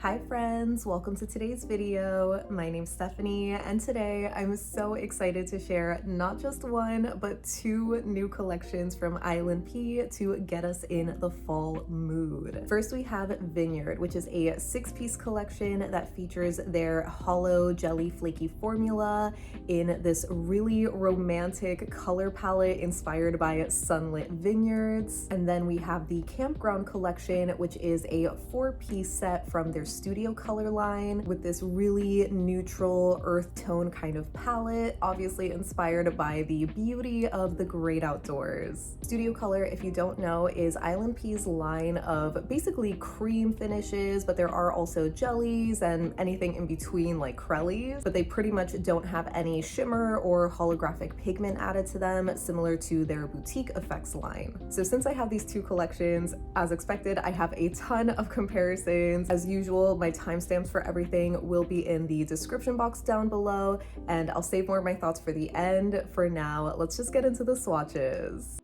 Hi friends, welcome to today's video. My name's Stephanie and today I'm so excited to share not just one but two new collections from ILNP to get us in the fall mood. First we have Vineyard, which is a 6-piece collection that features their hollow jelly flaky formula in this really romantic color palette inspired by sunlit vineyards. And then we have the Campground Collection, which is a 4-piece set from their studio color line with this really neutral earth tone kind of palette, obviously inspired by the beauty of the great outdoors. Studio color, if you don't know, is ILNP's line of basically cream finishes, but there are also jellies and anything in between like crellies, but they pretty much don't have any shimmer or holographic pigment added to them, similar to their boutique effects line. So since I have these two collections, as expected, I have a ton of comparisons. As usual, my timestamps for everything will be in the description box down below, and I'll save more of my thoughts for the end. For now, let's just get into the swatches.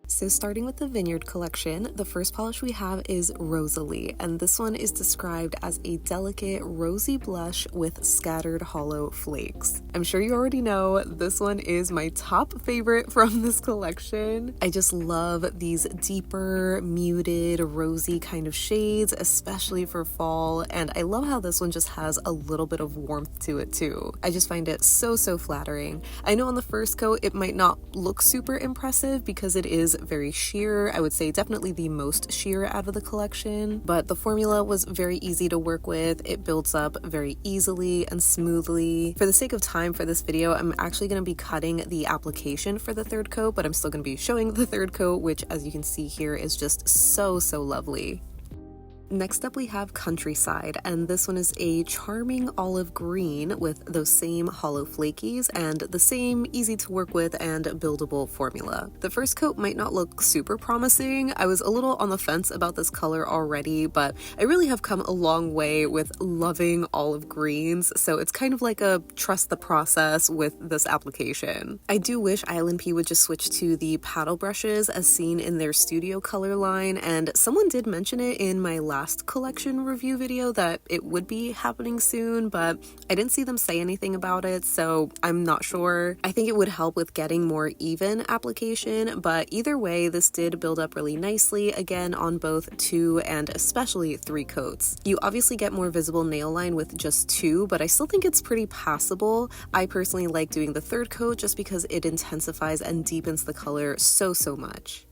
So starting with the Vineyard Collection, the first polish we have is Rosalie, and this one is described as a delicate rosy blush with scattered hollow flakes. I'm sure you already know this one is my top favorite from this collection. I just love these deeper, muted, rosy kind of shades, especially for fall, and I love how this one just has a little bit of warmth to it too. I just find it so flattering. I know on the first coat it might not look super impressive because it is very sheer. I would say definitely the most sheer out of the collection, but the formula was very easy to work with. It builds up very easily and smoothly. For the sake of time for this video, I'm actually going to be cutting the application for the third coat, but I'm still going to be showing the third coat, which as you can see here is just so lovely. Next up we have Countryside, and this one is a charming olive green with those same hollow flakies and the same easy to work with and buildable formula. The first coat might not look super promising. I was a little on the fence about this color already, but I really have come a long way with loving olive greens, so it's kind of like a trust the process with this application. I do wish ILNP would just switch to the paddle brushes as seen in their studio color line, and someone did mention it in my last collection review video that it would be happening soon, but I didn't see them say anything about it, so I'm not sure. I think it would help with getting more even application, but either way, this did build up really nicely, again on both 2 and especially 3 coats. You obviously get more visible nail line with just 2, but I still think it's pretty passable. I personally like doing the third coat just because it intensifies and deepens the color so much.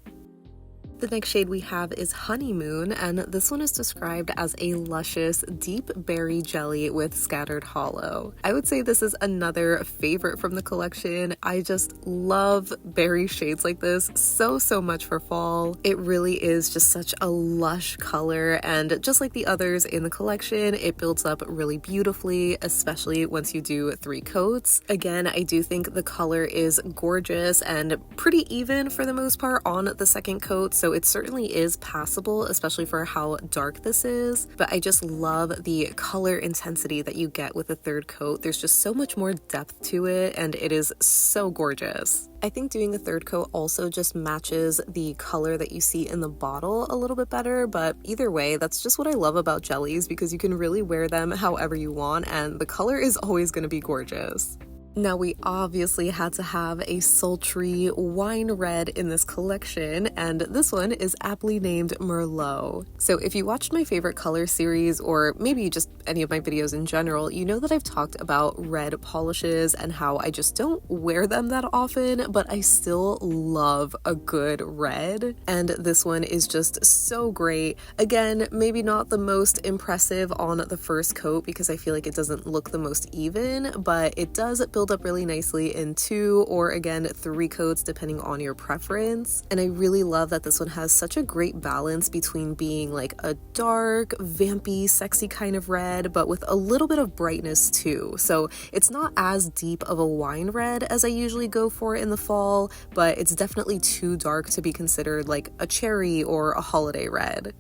The next shade we have is Honeymoon, and this one is described as a luscious, deep berry jelly with scattered hollow. I would say this is another favorite from the collection. I just love berry shades like this so much for fall. It really is just such a lush color, and just like the others in the collection, it builds up really beautifully, especially once you do 3 coats. Again, I do think the color is gorgeous and pretty even for the most part on the second coat, so it certainly is passable, especially for how dark this is, but I just love the color intensity that you get with the third coat. There's just so much more depth to it, and it is so gorgeous. I think doing the third coat also just matches the color that you see in the bottle a little bit better, but either way, that's just what I love about jellies, because you can really wear them however you want, and the color is always going to be gorgeous. Now, we obviously had to have a sultry wine red in this collection, and this one is aptly named Merlot. So if you watched my favorite color series, or maybe just any of my videos in general, you know that I've talked about red polishes and how I just don't wear them that often, but I still love a good red, and this one is just so great. Again, maybe not the most impressive on the first coat because I feel like it doesn't look the most even, but it does build up really nicely in 2 or again 3 coats depending on your preference. And I really love that this one has such a great balance between being like a dark, vampy, sexy kind of red, but with a little bit of brightness too. So it's not as deep of a wine red as I usually go for in the fall, but it's definitely too dark to be considered like a cherry or a holiday red.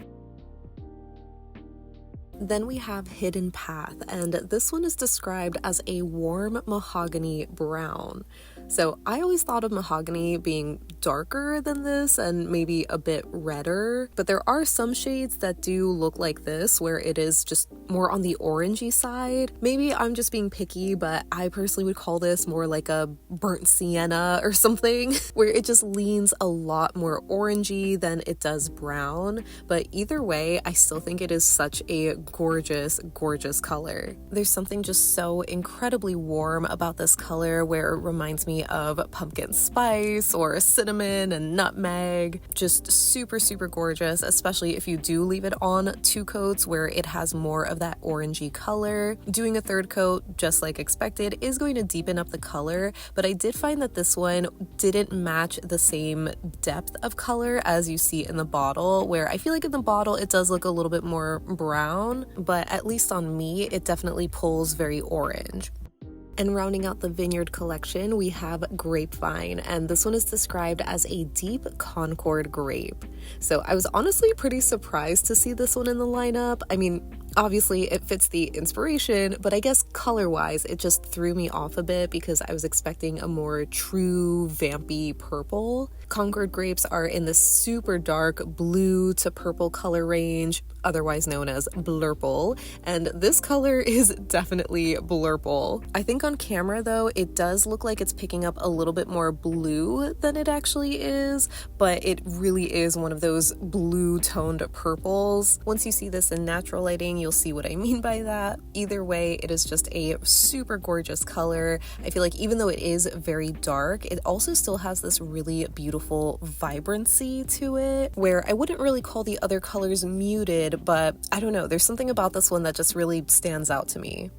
Then we have Hidden Path, and this one is described as a warm mahogany brown. So I always thought of mahogany being darker than this and maybe a bit redder, but there are some shades that do look like this where it is just more on the orangey side. Maybe I'm just being picky, but I personally would call this more like a burnt sienna or something where it just leans a lot more orangey than it does brown. But either way, I still think it is such a gorgeous, gorgeous color. There's something just so incredibly warm about this color where it reminds me of pumpkin spice or cinnamon and nutmeg. Just super, super gorgeous, especially if you do leave it on 2 coats where it has more of that orangey color. Doing a 3rd coat, just like expected, is going to deepen up the color, but I did find that this one didn't match the same depth of color as you see in the bottle, where I feel like in the bottle it does look a little bit more brown, but at least on me it definitely pulls very orange. And rounding out the Vineyard Collection, we have Grapevine, and this one is described as a deep Concord grape. So I was honestly pretty surprised to see this one in the lineup. I mean, obviously it fits the inspiration, but I guess color-wise it just threw me off a bit because I was expecting a more true vampy purple. Concord grapes are in the super dark blue to purple color range, otherwise known as blurple, and this color is definitely blurple. I think on camera though, it does look like it's picking up a little bit more blue than it actually is, but it really is one of those blue toned purples. Once you see this in natural lighting, you'll see what I mean by that. Either way, it is just a super gorgeous color. I feel like even though it is very dark, it also still has this really beautiful vibrancy to it, where I wouldn't really call the other colors muted, but I don't know, there's something about this one that just really stands out to me.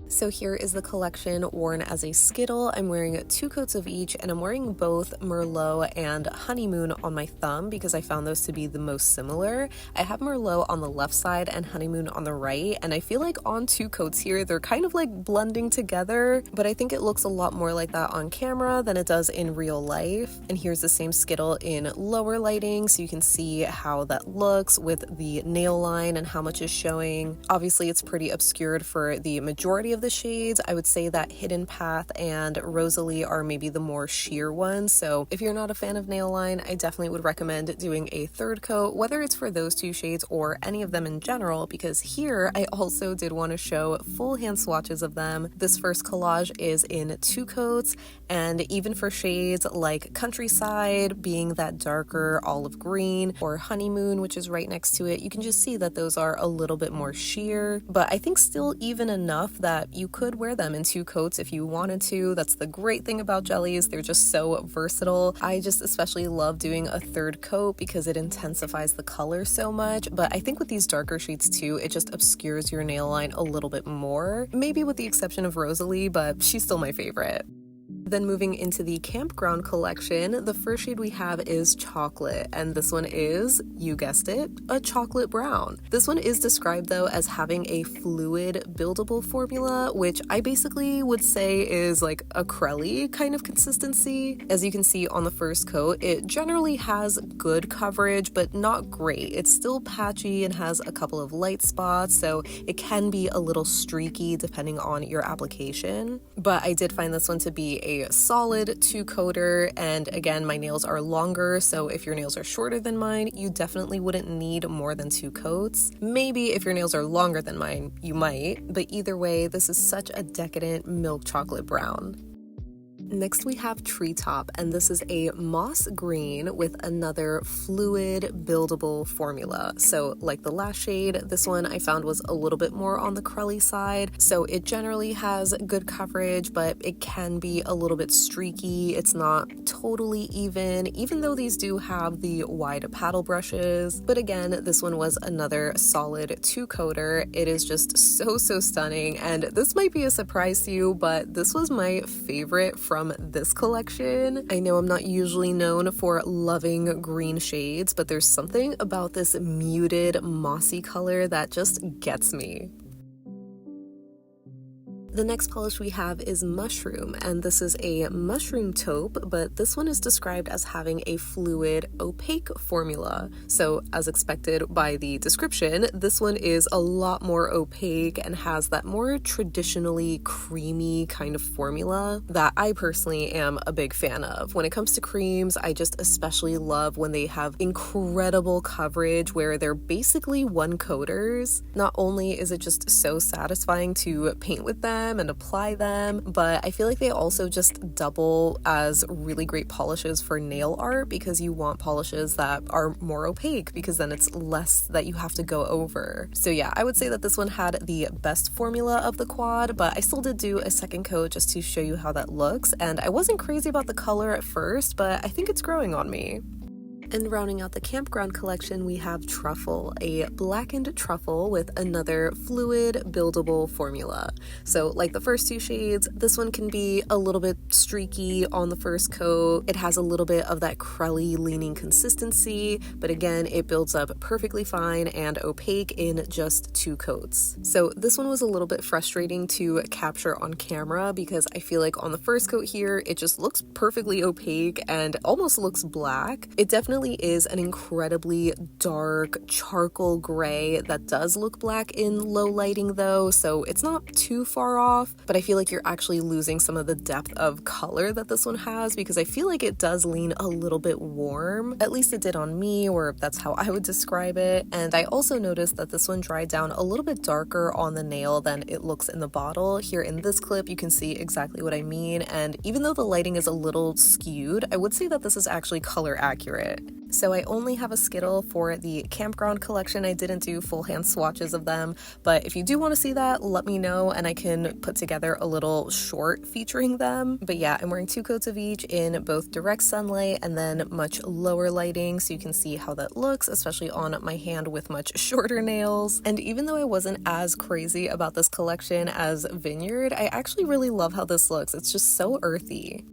So here is the collection worn as a skittle. I'm wearing 2 coats of each, and I'm wearing both Merlot and Honeymoon on my thumb because I found those to be the most similar. I have Merlot on the left side and Honeymoon on the right, and I feel like on 2 coats here, they're kind of like blending together, but I think it looks a lot more like that on camera than it does in real life. And here's the same skittle in lower lighting, so you can see how that looks with the nail line and how much is showing. Obviously, it's pretty obscured for the majority of the shades. I would say that Hidden Path and Rosalie are maybe the more sheer ones, so if you're not a fan of nail line, I definitely would recommend doing a 3rd coat, whether it's for those 2 shades or any of them in general, because here I also did want to show full hand swatches of them. This first collage is in 2 coats, and even for shades like Countryside being that darker olive green, or Honeymoon, which is right next to it, you can just see that those are a little bit more sheer, but I think still even enough that you could wear them in 2 coats if you wanted to. That's the great thing about jellies, they're just so versatile. I just especially love doing a 3rd coat because it intensifies the color so much, but I think with these darker shades too, it just obscures your nail line a little bit more, maybe with the exception of Rosalie, but she's still my favorite. Then moving into the Campground Collection, the first shade we have is Chocolate, and this one is, you guessed it, a chocolate brown. This one is described though as having a fluid buildable formula, which I basically would say is like a crelly kind of consistency. As you can see on the first coat, it generally has good coverage, but not great. It's still patchy and has a couple of light spots, so it can be a little streaky depending on your application. But I did find this one to be a solid 2-coater, and again, my nails are longer, so if your nails are shorter than mine, you definitely wouldn't need more than 2 coats. Maybe if your nails are longer than mine, you might, but either way, this is such a decadent milk chocolate brown. Next we have Treetop, and this is a moss green with another fluid buildable formula. So like the last shade, this one I found was a little bit more on the crelly side, so it generally has good coverage, but it can be a little bit streaky. It's not totally even though these do have the wide paddle brushes. But again, this one was another solid 2-coater. It is just so stunning, and this might be a surprise to you, but this was my favorite from this collection. I know I'm not usually known for loving green shades, but there's something about this muted mossy color that just gets me. The next polish we have is Mushroom, and this is a mushroom taupe, but this one is described as having a fluid, opaque formula. So as expected by the description, this one is a lot more opaque and has that more traditionally creamy kind of formula that I personally am a big fan of. When it comes to creams, I just especially love when they have incredible coverage where they're basically one coaters. Not only is it just so satisfying to paint with them and apply them, but I feel like they also just double as really great polishes for nail art because you want polishes that are more opaque because then it's less that you have to go over. So yeah, I would say that this one had the best formula of the quad, but I still did do a second coat just to show you how that looks, and I wasn't crazy about the color at first, but I think it's growing on me. And rounding out the Campground Collection, we have Truffle, a blackened truffle with another fluid, buildable formula. So like the first two shades, this one can be a little bit streaky on the first coat. It has a little bit of that crelly leaning consistency, but again, it builds up perfectly fine and opaque in just two coats. So this one was a little bit frustrating to capture on camera because I feel like on the first coat here, it just looks perfectly opaque and almost looks black. It definitely is an incredibly dark charcoal gray that does look black in low lighting though, so it's not too far off, but I feel like you're actually losing some of the depth of color that this one has because I feel like it does lean a little bit warm. At least it did on me, or that's how I would describe it. And I also noticed that this one dried down a little bit darker on the nail than it looks in the bottle. Here in this clip, you can see exactly what I mean, and even though the lighting is a little skewed, I would say that this is actually color accurate. So I only have a skittle for the Campground Collection. I didn't do full hand swatches of them, but if you do want to see that, let me know and I can put together a little short featuring them. But yeah, I'm wearing 2 coats of each in both direct sunlight and then much lower lighting, so you can see how that looks, especially on my hand with much shorter nails. And even though I wasn't as crazy about this collection as Vineyard, I actually really love how this looks. It's just so earthy.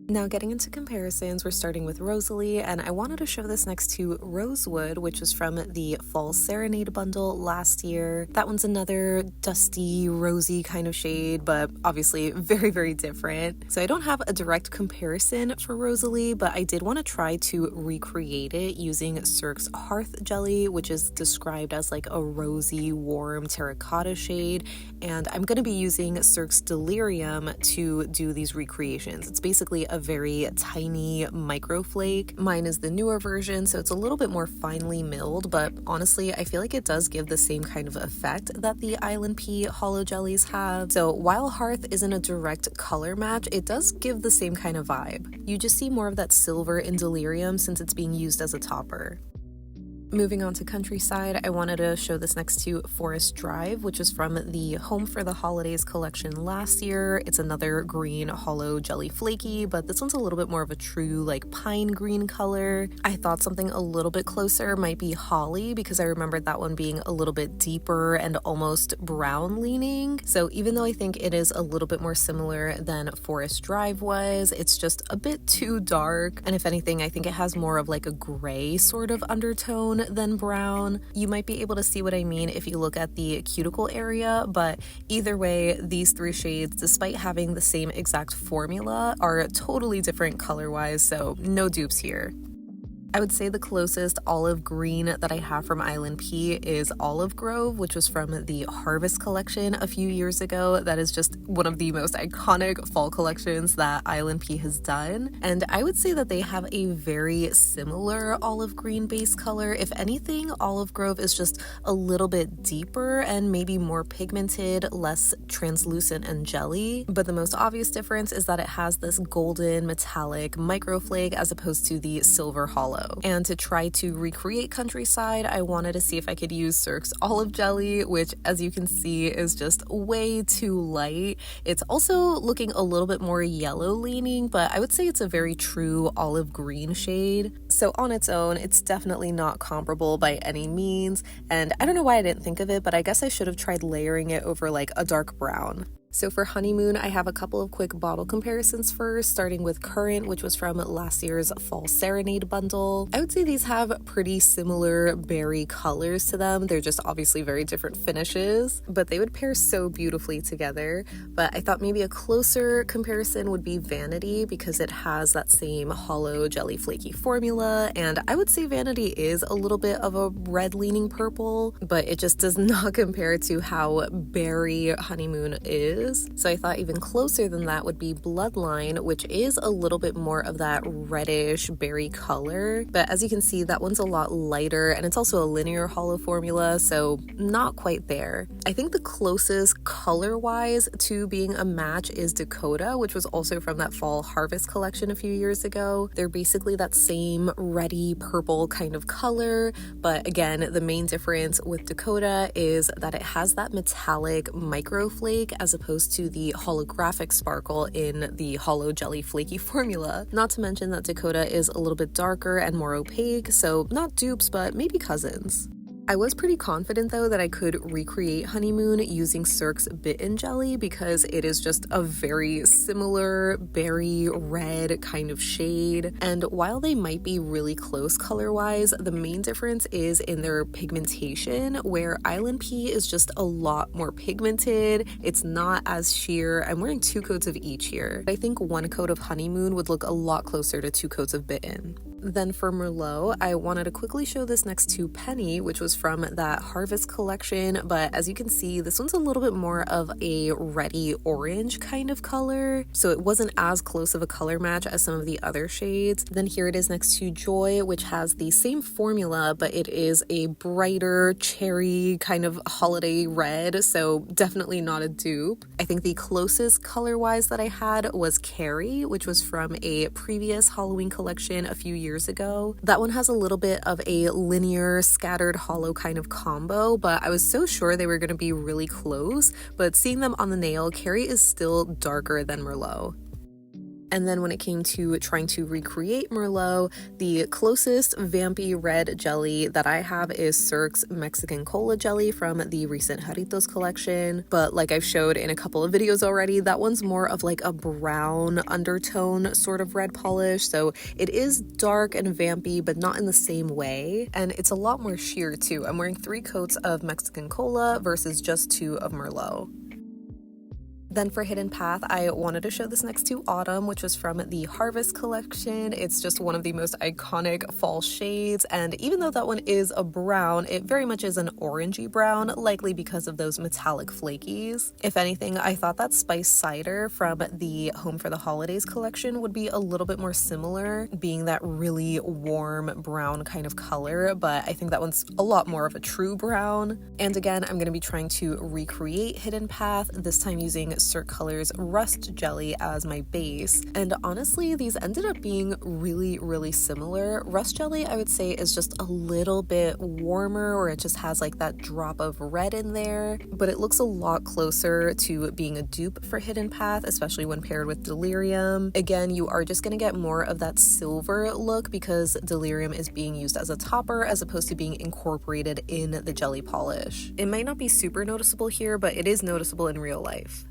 Now getting into comparisons, we're starting with Rosalie, and I wanted to show this next to Rosewood, which was from the Fall Serenade bundle last year. That one's another dusty, rosy kind of shade, but obviously very, very different. So I don't have a direct comparison for Rosalie, but I did want to try to recreate it using Cirque's Hearth jelly, which is described as like a rosy, warm terracotta shade, and I'm going to be using Cirque's Delirium to do these recreations. It's basically a very tiny microflake. Mine is the newer version, so it's a little bit more finely milled, but honestly, I feel like it does give the same kind of effect that the ILNP hollow jellies have. So while Hearth isn't a direct color match, it does give the same kind of vibe. You just see more of that silver in Delirium since it's being used as a topper. Moving on to Countryside, I wanted to show this next to Forest Drive, which is from the Home for the Holidays collection last year. It's another green hollow jelly flaky, but this one's a little bit more of a true like pine green color. I thought something a little bit closer might be Holly because I remembered that one being a little bit deeper and almost brown leaning. So even though I think it is a little bit more similar than Forest Drive was, it's just a bit too dark. And if anything, I think it has more of like a gray sort of undertone than brown. You might be able to see what I mean if you look at the cuticle area, but either way, these 3 shades, despite having the same exact formula, are totally different color-wise, so no dupes here. I would say the closest olive green that I have from ILNP is Olive Grove, which was from the Harvest collection a few years ago. That is just one of the most iconic fall collections that ILNP has done. And I would say that they have a very similar olive green base color. If anything, Olive Grove is just a little bit deeper and maybe more pigmented, less translucent and jelly. But the most obvious difference is that it has this golden metallic microflake as opposed to the silver hollow. And to try to recreate Countryside, I wanted to see if I could use Cirque's olive jelly, which as you can see is just way too light. It's also looking a little bit more yellow leaning, but I would say it's a very true olive green shade. So on its own, it's definitely not comparable by any means. And I don't know why I didn't think of it, but I guess I should have tried layering it over like a dark brown. So for Honeymoon, I have a couple of quick bottle comparisons first, starting with Currant, which was from last year's Fall Serenade bundle. I would say these have pretty similar berry colors to them. They're just obviously very different finishes, but they would pair so beautifully together. But I thought maybe a closer comparison would be Vanity, because it has that same hollow jelly flaky formula, and I would say Vanity is a little bit of a red leaning purple, but it just does not compare to how berry Honeymoon is. So I thought even closer than that would be Bloodline, which is a little bit more of that reddish berry color. But as you can see, that one's a lot lighter, and it's also a linear hollow formula, so not quite there. I think the closest color-wise to being a match is Dakota, which was also from that Fall Harvest collection a few years ago. They're basically that same reddy purple kind of color, but again, the main difference with Dakota is that it has that metallic microflake as opposed to the holographic sparkle in the hollow jelly flaky formula. Not to mention that Dakota is a little bit darker and more opaque, so not dupes, but maybe cousins. I was pretty confident though that I could recreate Honeymoon using Cirque's Bitten jelly, because it is just a very similar berry red kind of shade, and while they might be really close color-wise, the main difference is in their pigmentation, where ILNP is just a lot more pigmented. It's not as sheer. I'm wearing 2 coats of each here. I think 1 coat of Honeymoon would look a lot closer to 2 coats of Bitten. Then for Merlot, I wanted to quickly show this next to Penny, which was from that Harvest collection, but as you can see, this one's a little bit more of a reddy orange kind of color, so it wasn't as close of a color match as some of the other shades. Then here it is next to Joy, which has the same formula, but it is a brighter cherry kind of holiday red, so definitely not a dupe. I think the closest color-wise that I had was Carrie, which was from a previous Halloween collection a few years ago. That one has a little bit of a linear scattered hollow kind of combo, but I was so sure they were going to be really close, but seeing them on the nail, Carrie is still darker than Merlot. And then when it came to trying to recreate Merlot, the closest vampy red jelly that I have is Cirque's Mexican Cola jelly from the recent Jarritos collection. But like I've showed in a couple of videos already, that one's more of like a brown undertone sort of red polish. So it is dark and vampy, but not in the same way. And it's a lot more sheer too. I'm wearing 3 coats of Mexican Cola versus just 2 of Merlot. Then for Hidden Path, I wanted to show this next to Autumn, which was from the Harvest collection. It's just one of the most iconic fall shades, and even though that one is a brown, it very much is an orangey brown, likely because of those metallic flakies. If anything, I thought that Spice Cider from the Home for the Holidays collection would be a little bit more similar, being that really warm brown kind of color, but I think that one's a lot more of a true brown. And again, I'm going to be trying to recreate Hidden Path, this time using Cirque Colors Rust Jelly as my base, and honestly these ended up being really similar. Rust Jelly I would say is just a little bit warmer, or it just has like that drop of red in there, but it looks a lot closer to being a dupe for Hidden Path, especially when paired with Delirium. Again, you are just going to get more of that silver look because Delirium is being used as a topper as opposed to being incorporated in the jelly polish. It might not be super noticeable here, but it is noticeable in real life.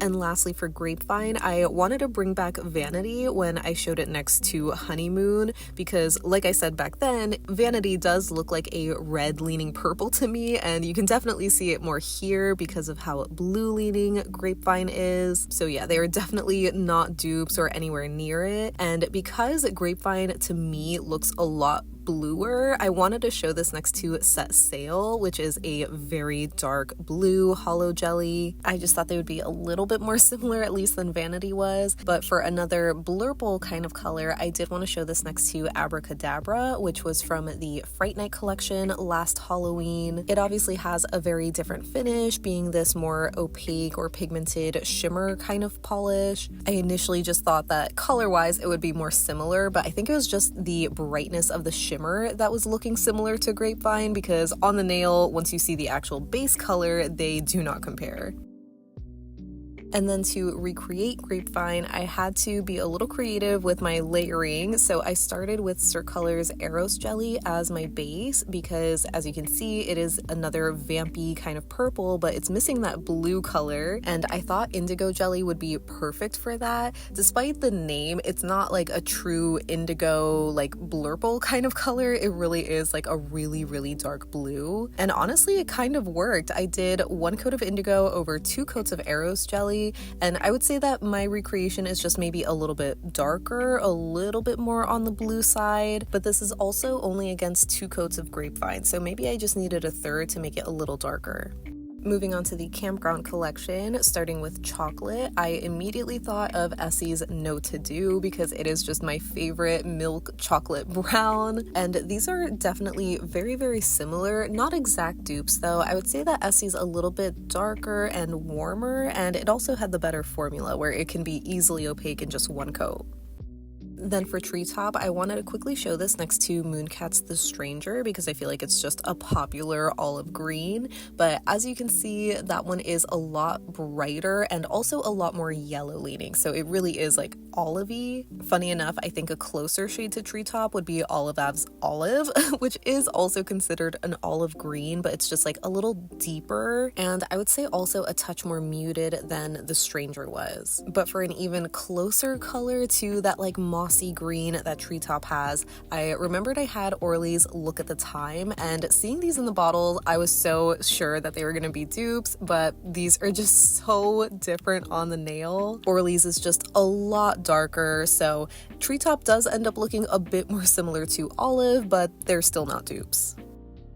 And lastly for Grapevine, I wanted to bring back Vanity when I showed it next to Honeymoon, because like I said back then, Vanity does look like a red leaning purple to me, and you can definitely see it more here because of how blue leaning Grapevine is. So yeah, they are definitely not dupes or anywhere near it, and because Grapevine to me looks a lot bluer, I wanted to show this next to Set Sail, which is a very dark blue hollow jelly. I just thought they would be a little bit more similar, at least than Vanity was. But for another blurple kind of color, I did want to show this next to Abracadabra, which was from the Fright Night collection last Halloween. It obviously has a very different finish, being this more opaque or pigmented shimmer kind of polish. I initially just thought that color-wise it would be more similar, but I think it was just the brightness of the shimmer that was looking similar to Grapevine, because on the nail, once you see the actual base color, they do not compare. And then to recreate Grapevine, I had to be a little creative with my layering. So I started with Cirque Colors Eros Jelly as my base because, as you can see, it is another vampy kind of purple, but it's missing that blue color. And I thought Indigo Jelly would be perfect for that. Despite the name, it's not like a true indigo, like blurple kind of color. It really is like a really, really dark blue. And honestly, it kind of worked. I did 1 coat of indigo over 2 coats of Eros Jelly. And I would say that my recreation is just maybe a little bit darker, a little bit more on the blue side, but this is also only against 2 coats of Grapevine, so maybe I just needed a third to make it a little darker. Moving on to the Campground Collection, starting with chocolate, I immediately thought of Essie's No To Do because it is just my favorite milk chocolate brown. And these are definitely very, very similar. Not exact dupes though. I would say that Essie's a little bit darker and warmer, and it also had the better formula where it can be easily opaque in just 1 coat. Then for Treetop, I wanted to quickly show this next to Mooncat's The Stranger because I feel like it's just a popular olive green, but as you can see, that one is a lot brighter and also a lot more yellow leaning, so it really is like olivey. Funny enough, I think a closer shade to Treetop would be Olive Ave's Olive, which is also considered an olive green, but it's just like a little deeper, and I would say also a touch more muted than The Stranger was. But for an even closer color to that like mossy green that Treetop has, I remembered I had Orly's Look at the Thyme, and seeing these in the bottle, I was so sure that they were going to be dupes, but these are just so different on the nail. Orly's is just a lot darker, so Treetop does end up looking a bit more similar to Olive, but they're still not dupes.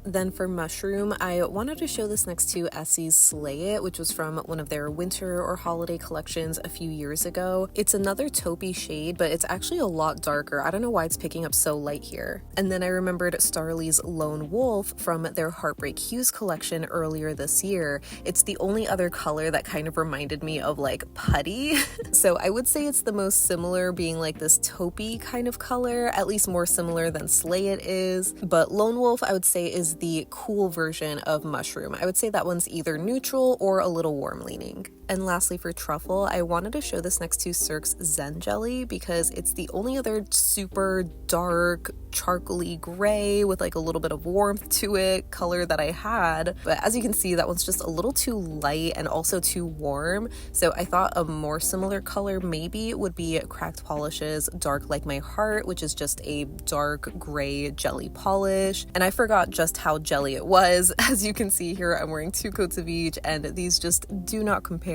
Then for mushroom, I wanted to show this next to Essie's Sleigh, which was from one of their winter or holiday collections a few years ago. It's another taupey shade, but it's actually a lot darker. I don't know why it's picking up so light here. And then I remembered Starry's Lone Wolf from their Heartbreak Hues collection earlier this year. It's the only other color that kind of reminded me of like putty. So I would say it's the most similar, being like this taupey kind of color, at least more similar than Sleigh it is. But Lone Wolf, I would say, is the cool version of mushroom. I would say that one's either neutral or a little warm leaning. And lastly for truffle, I wanted to show this next to Cirque's Zen Jelly because it's the only other super dark, charcoaly gray with like a little bit of warmth to it color that I had. But as you can see, that one's just a little too light and also too warm. So I thought a more similar color maybe would be Cracked Polish's Dark Like My Heart, which is just a dark gray jelly polish. And I forgot just how jelly it was. As you can see here, I'm wearing 2 coats of each and these just do not compare.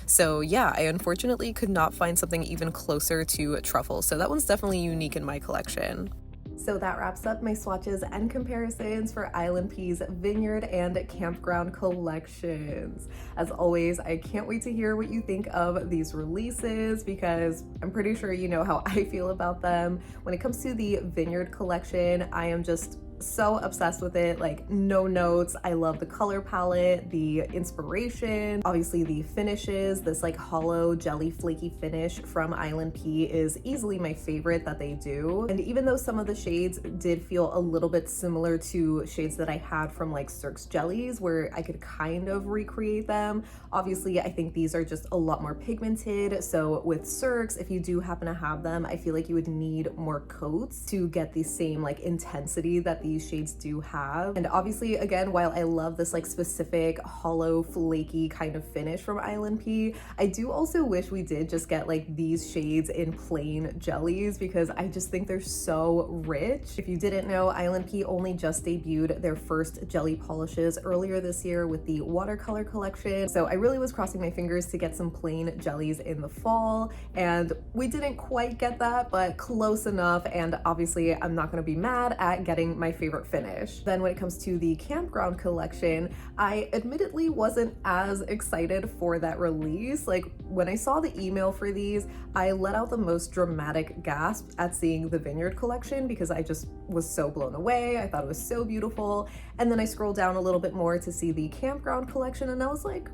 So yeah, I unfortunately could not find something even closer to truffle. So that one's definitely unique in my collection. So that wraps up my swatches and comparisons for ILNP's Vineyard and Campground collections. As always, I can't wait to hear what you think of these releases because I'm pretty sure you know how I feel about them. When it comes to the Vineyard collection, I am just so obsessed with it, like no notes. I love the color palette, the inspiration, obviously the finishes. This like hollow jelly flaky finish from ILNP is easily my favorite that they do. And even though some of the shades did feel a little bit similar to shades that I had from like Cirque's jellies where I could kind of recreate them, obviously I think these are just a lot more pigmented. So with Cirque's, if you do happen to have them, I feel like you would need more coats to get the same like intensity that these shades do have. And obviously, again, while I love this like specific hollow flaky kind of finish from ILNP, I do also wish we did just get like these shades in plain jellies because I just think they're so rich. If you didn't know, ILNP only just debuted their first jelly polishes earlier this year with the watercolor collection. So I really was crossing my fingers to get some plain jellies in the fall, and we didn't quite get that, but close enough. And obviously I'm not going to be mad at getting my favorite finish. Then when it comes to the Campground collection, I admittedly wasn't as excited for that release. Like when I saw the email for these, I let out the most dramatic gasp at seeing the Vineyard collection because I just was so blown away. I thought it was so beautiful. And then I scrolled down a little bit more to see the Campground collection and I was like,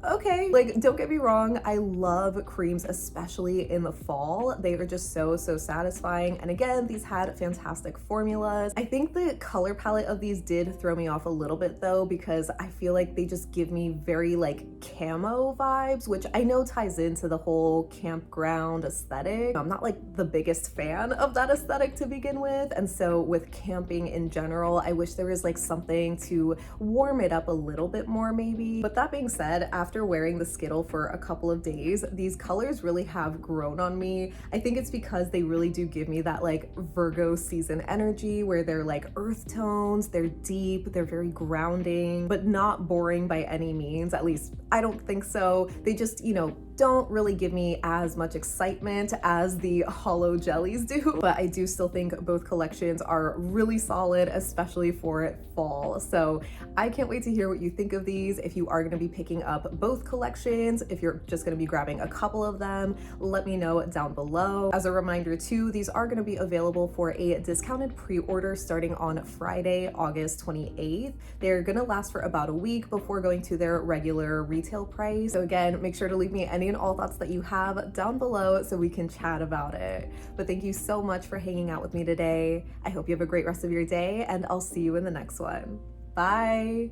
Okay, like, don't get me wrong, I love creams, especially in the fall. They are just so satisfying. And again, these had fantastic formulas. I think the color palette of these did throw me off a little bit though, because I feel like they just give me very like camo vibes, which I know ties into the whole campground aesthetic. I'm not like the biggest fan of that aesthetic to begin with. And so with camping in general, I wish there was like something to warm it up a little bit more maybe. But that being said, after wearing the Skittle for a couple of days, these colors really have grown on me. I think it's because they really do give me that like Virgo season energy where they're like earth tones, they're deep, they're very grounding, but not boring by any means. At least I don't think so. They just, you know, don't really give me as much excitement as the hollow jellies do, but I do still think both collections are really solid, especially for fall. So I can't wait to hear what you think of these. If you are going to be picking up both collections, if you're just going to be grabbing a couple of them, let me know down below. As a reminder too, these are going to be available for a discounted pre-order starting on Friday, August 28th. They're going to last for about a week before going to their regular retail price. So again, make sure to leave me any and all thoughts that you have down below so we can chat about it. But thank you so much for hanging out with me today. I hope you have a great rest of your day, and I'll see you in the next one. Bye.